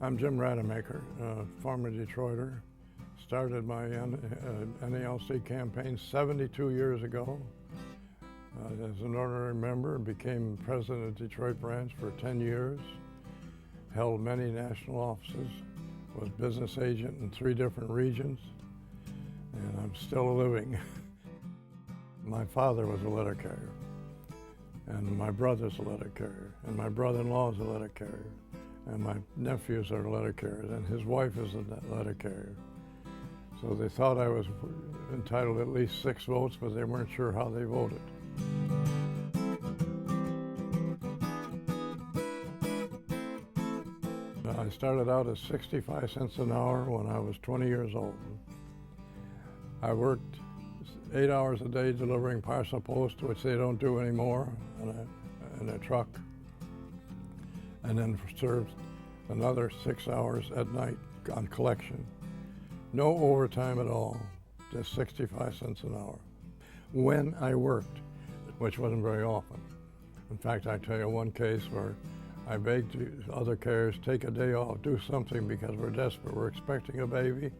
I'm Jim Rademacher, former Detroiter. Started my NALC campaign 72 years ago as an honorary member, became president of Detroit branch for 10 years, held many national offices, was business agent in 3 different regions, and I'm still living. My father was a letter carrier, and my brother's a letter carrier, and my brother-in-law is a letter carrier, and my nephews are letter carriers, and his wife is a letter carrier. So they thought I was entitled to at least 6 votes, but they weren't sure how they voted. I started out at 65 cents an hour when I was 20 years old. I worked 8 hours a day delivering parcel post, which they don't do anymore, in a truck, and then served another 6 hours at night on collection. No overtime at all, just 65 cents an hour. When I worked, which wasn't very often. In fact, I tell you one case where I begged other carriers, take a day off, do something because we're desperate. We're expecting a baby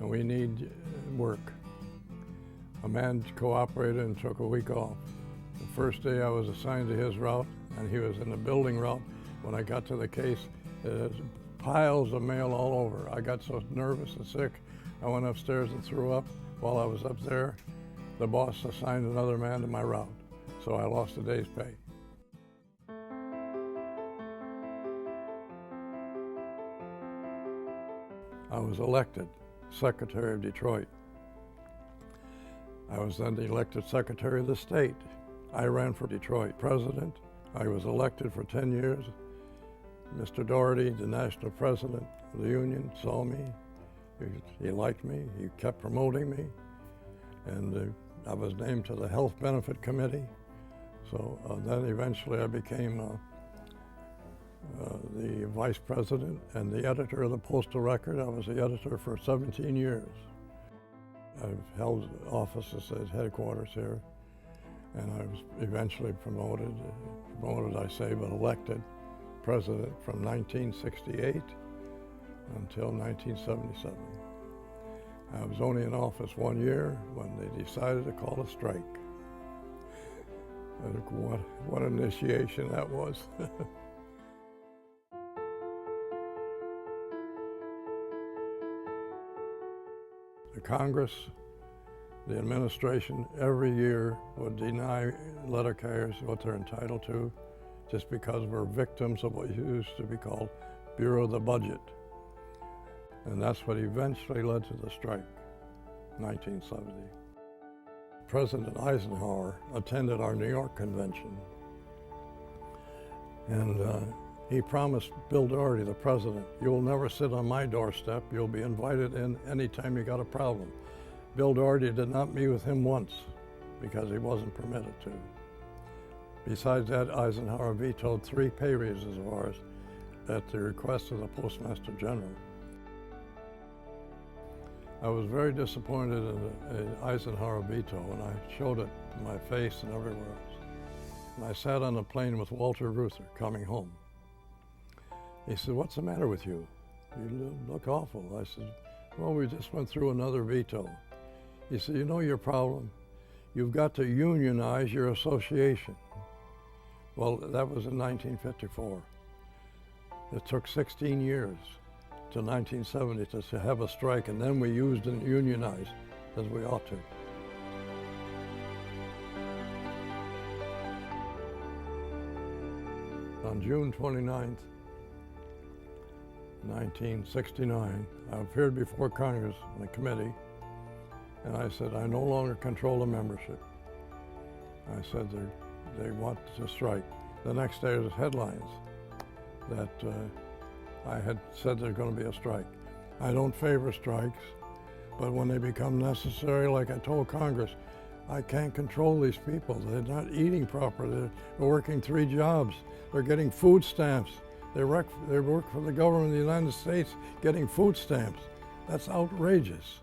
and we need work. A man cooperated and took a week off. The first day I was assigned to his route, and he was in the building route. When I got to the case, there was piles of mail all over. I got so nervous and sick, I went upstairs and threw up. While I was up there, the boss assigned another man to my route, so I lost a day's pay. I was elected Secretary of Detroit. I was then elected Secretary of the State. I ran for Detroit President. I was elected for 10 years. Mr. Doherty, the national president of the union, saw me. He liked me. He kept promoting me. And I was named to the Health Benefit Committee. So then eventually I became the vice president and the editor of the Postal Record. I was the editor for 17 years. I've held offices at headquarters here, and I was eventually promoted I say, but elected president from 1968 until 1977. I was only in office 1 year when they decided to call a strike. What an initiation that was. The Congress, the administration, every year would deny letter carriers what they're entitled to just because we're victims of what used to be called Bureau of the Budget. And that's what eventually led to the strike, 1970. President Eisenhower attended our New York convention, and he promised Bill Doherty, the president, you'll never sit on my doorstep, you'll be invited in anytime you got a problem. Bill Doherty did not meet with him once because he wasn't permitted to. Besides that, Eisenhower vetoed 3 pay raises of ours at the request of the Postmaster General. I was very disappointed in the Eisenhower veto, and I showed it to my face and everywhere else. And I sat on a plane with Walter Reuther coming home. He said, what's the matter with you? You look awful. I said, well, we just went through another veto. He said, you know your problem? You've got to unionize your association. Well, that was in 1954. It took 16 years to 1970 to have a strike, and then we used and unionized as we ought to. On June 29th, 1969, I appeared before Congress in a committee, and I said, I no longer control the membership. I said they want to strike. The next day was headlines that I had said there's going to be a strike. I don't favor strikes, but when they become necessary, like I told Congress, I can't control these people. They're not eating properly. They're working 3 jobs. They're getting food stamps. They work for the government of the United States getting food stamps. That's outrageous.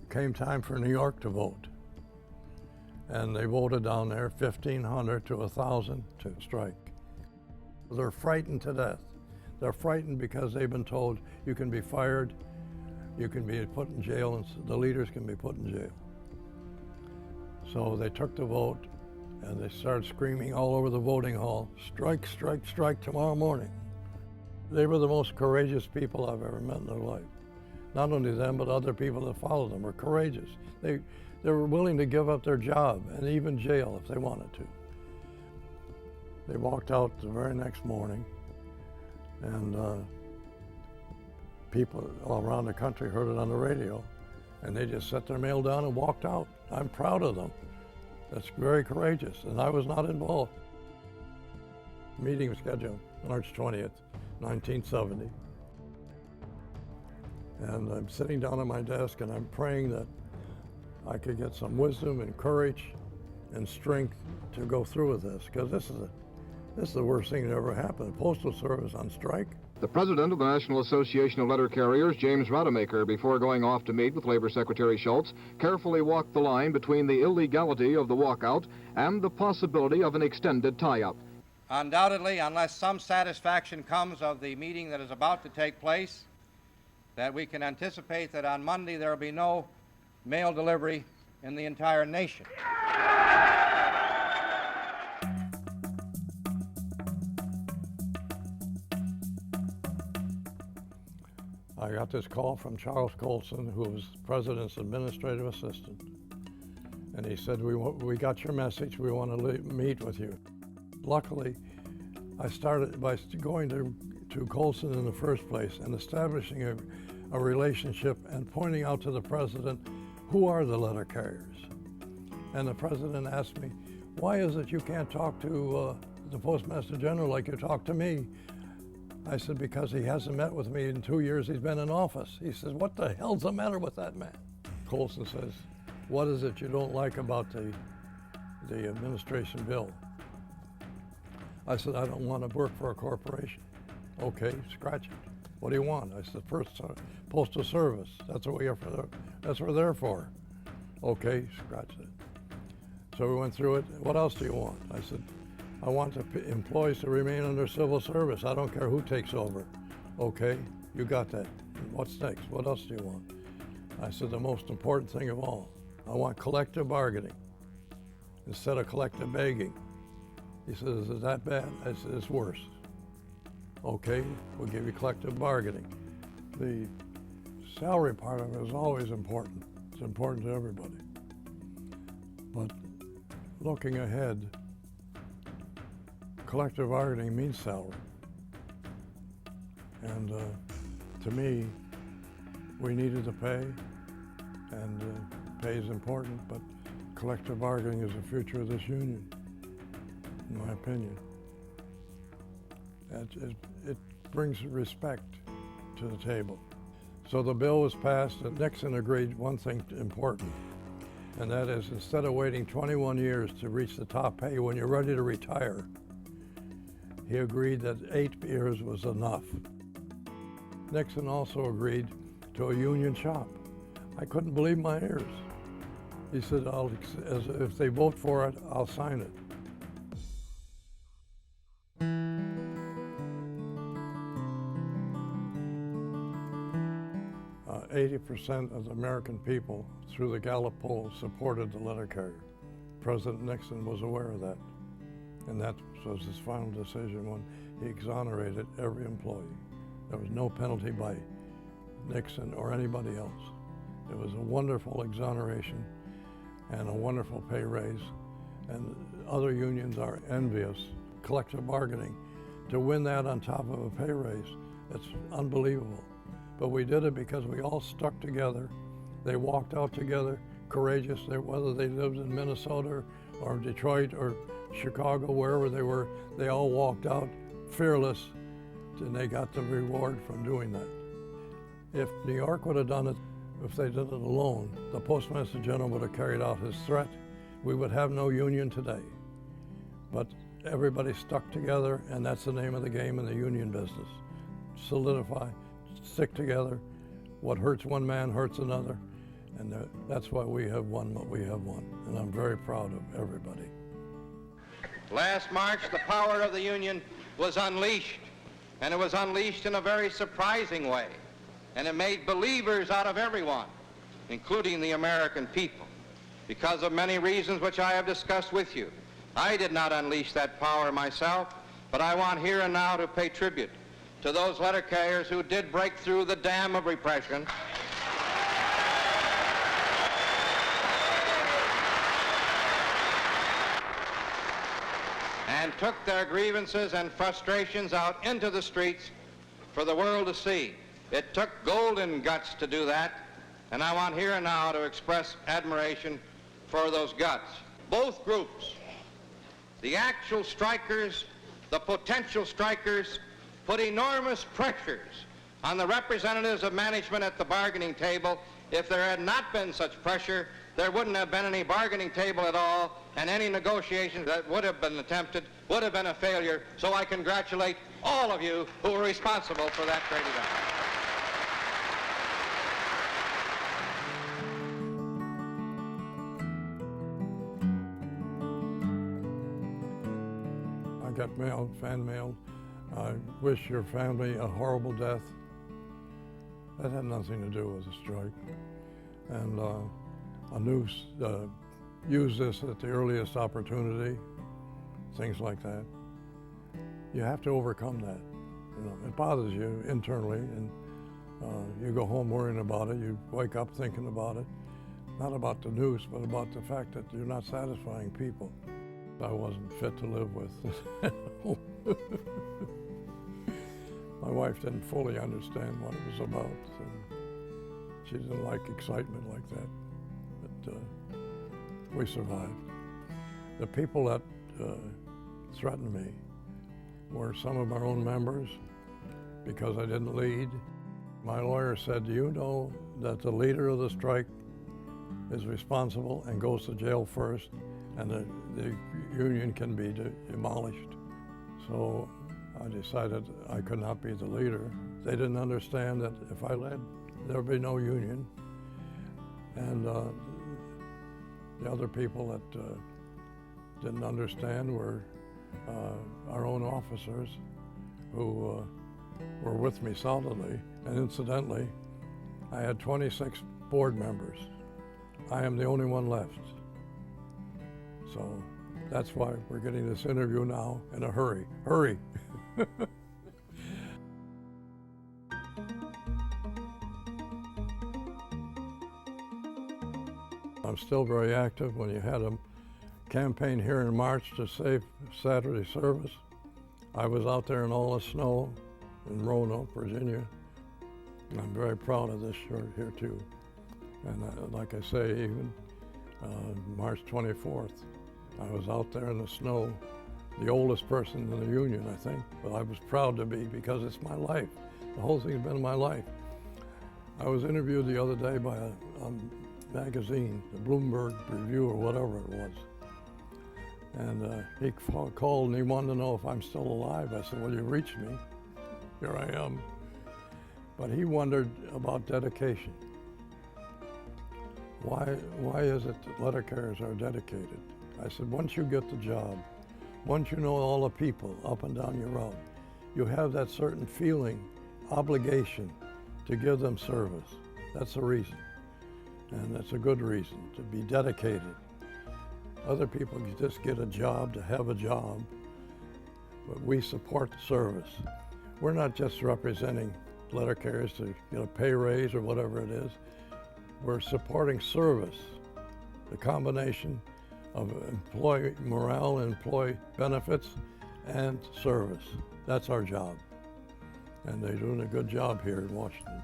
Came time for New York to vote. and they voted down there 1,500 to 1,000 to strike. They're frightened to death. They're frightened because they've been told you can be fired, you can be put in jail, and the leaders can be put in jail. So they took the vote and they started screaming all over the voting hall, strike, strike, strike tomorrow morning. They were the most courageous people I've ever met in their life. Not only them, but other people that followed them were courageous. They were willing to give up their job and even jail if they wanted to. They walked out the very next morning, and people all around the country heard it on the radio, and they just set their mail down and walked out. I'm proud of them. That's very courageous, and I was not involved. The meeting was scheduled March 20th, 1970. And I'm sitting down at my desk and I'm praying that I could get some wisdom and courage and strength to go through with this, because this is the worst thing that ever happened. The Postal Service on strike. The president of the National Association of Letter Carriers, James Rademacher, before going off to meet with Labor Secretary Schultz, carefully walked the line between the illegality of the walkout and the possibility of an extended tie-up. Undoubtedly, unless some satisfaction comes of the meeting that is about to take place, that we can anticipate that on Monday there will be no mail delivery in the entire nation. I got this call from Charles Colson, who was the president's administrative assistant, and he said, we got your message, we want to meet with you. Luckily, I started by going to Colson in the first place and establishing a relationship and pointing out to the president, who are the letter carriers? And the president asked me, why is it you can't talk to the Postmaster General like you talk to me? I said, because he hasn't met with me in 2 years he's been in office. He says, what the hell's the matter with that man? Colson says, what is it you don't like about the administration bill? I said, I don't want to work for a corporation. Okay, scratch it. What do you want? I said, first, Postal Service. That's what we're there for. Okay, scratch it. So we went through it. What else do you want? I said, I want the employees to remain under civil service. I don't care who takes over. Okay, you got that. What's next? What else do you want? I said, the most important thing of all, I want collective bargaining instead of collective begging. He says, is that bad? I said, it's worse. Okay, we'll give you collective bargaining. The salary part of it is always important. It's important to everybody. But looking ahead, collective bargaining means salary. And to me, we needed to pay, and pay is important, but collective bargaining is the future of this union, in my opinion. It brings respect to the table. So the bill was passed, and Nixon agreed one thing important, and that is, instead of waiting 21 years to reach the top pay when you're ready to retire, he agreed that 8 years was enough. Nixon also agreed to a union shop. I couldn't believe my ears. He said, if they vote for it, I'll sign it. 80% of the American people, through the Gallup poll, supported the letter carrier. President Nixon was aware of that, and that was his final decision when he exonerated every employee. There was no penalty by Nixon or anybody else. It was a wonderful exoneration and a wonderful pay raise, and other unions are envious. Collective bargaining, to win that on top of a pay raise, it's unbelievable. But we did it because we all stuck together. They walked out together, courageous, whether they lived in Minnesota or Detroit or Chicago, wherever they were, they all walked out fearless, and they got the reward from doing that. If New York would have done it, if they did it alone, the Postmaster General would have carried out his threat. We would have no union today. But everybody stuck together, and that's the name of the game in the union business. Solidify, stick together. What hurts one man hurts another, And that's why we have won what we have won. And I'm very proud of everybody. Last March, the power of the Union was unleashed, and it was unleashed in a very surprising way. And it made believers out of everyone, including the American people, because of many reasons which I have discussed with you. I did not unleash that power myself, but I want here and now to pay tribute to those letter carriers who did break through the dam of repression and took their grievances and frustrations out into the streets for the world to see. It took golden guts to do that, and I want here and now to express admiration for those guts. Both groups, the actual strikers, the potential strikers, put enormous pressures on the representatives of management at the bargaining table. If there had not been such pressure, there wouldn't have been any bargaining table at all, and any negotiations that would have been attempted would have been a failure. So I congratulate all of you who were responsible for that trade event. I got mail, fan mail. I wish your family a horrible death. That had nothing to do with the strike. And a news, use this at the earliest opportunity, things like that. You have to overcome that. You know, it bothers you internally, and you go home worrying about it. You wake up thinking about it, not about the news, but about the fact that you're not satisfying people. I wasn't fit to live with. My wife didn't fully understand what it was about. And she didn't like excitement like that, but we survived. The people that threatened me were some of our own members because I didn't lead. My lawyer said, do you know that the leader of the strike is responsible and goes to jail first, and the union can be demolished? So I decided I could not be the leader. They didn't understand that if I led, there would be no union. And the other people that didn't understand were our own officers who were with me solidly. And incidentally, I had 26 board members. I am the only one left. So that's why we're getting this interview now in a hurry. Hurry! I'm still very active. When you had a campaign here in March to save Saturday service, I was out there in all the snow in Roanoke, Virginia. I'm very proud of this shirt here too. And like I say, even March 24th, I was out there in the snow, the oldest person in the union, I think, but I was proud to be because it's my life. The whole thing's been my life. I was interviewed the other day by a magazine, the Bloomberg Review or whatever it was. And he called and he wanted to know if I'm still alive. I said, well, you reached me. Here I am. But he wondered about dedication. Why is it that letter carriers are dedicated? I said, once you get the job, once you know all the people up and down your route, you have that certain feeling, obligation to give them service. That's the reason. And that's a good reason, to be dedicated. Other people just get a job to have a job, but we support the service. We're not just representing letter carriers to get a pay raise or whatever it is. We're supporting service, the combination of employee morale, employee benefits, and service. That's our job. And they're doing a good job here in Washington.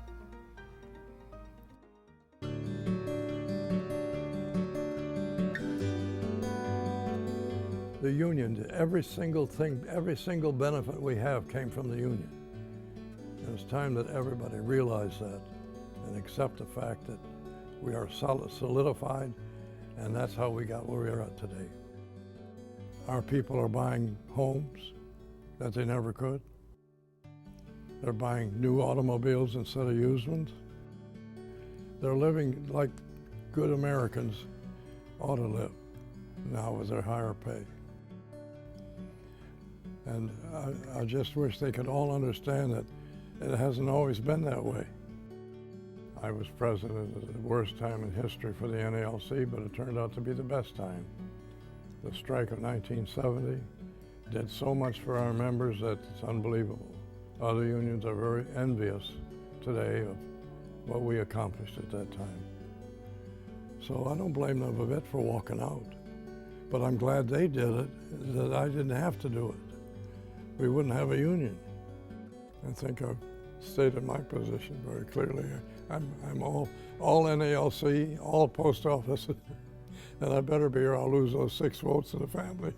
The union, every single thing, every single benefit we have came from the union. And it's time that everybody realize that and accept the fact that we are solidified, and that's how we got where we are at today. Our people are buying homes that they never could. They're buying new automobiles instead of used ones. They're living like good Americans ought to live now with their higher pay. And I just wish they could all understand that it hasn't always been that way. I was president at the worst time in history for the NALC, but it turned out to be the best time. The strike of 1970 did so much for our members that it's unbelievable. Other unions are very envious today of what we accomplished at that time. So I don't blame them a bit for walking out. But I'm glad they did it, that I didn't have to do it. We wouldn't have a union. I think I've stated my position very clearly. I'm all NALC, all post office, and I better be or I'll lose those 6 votes in the family.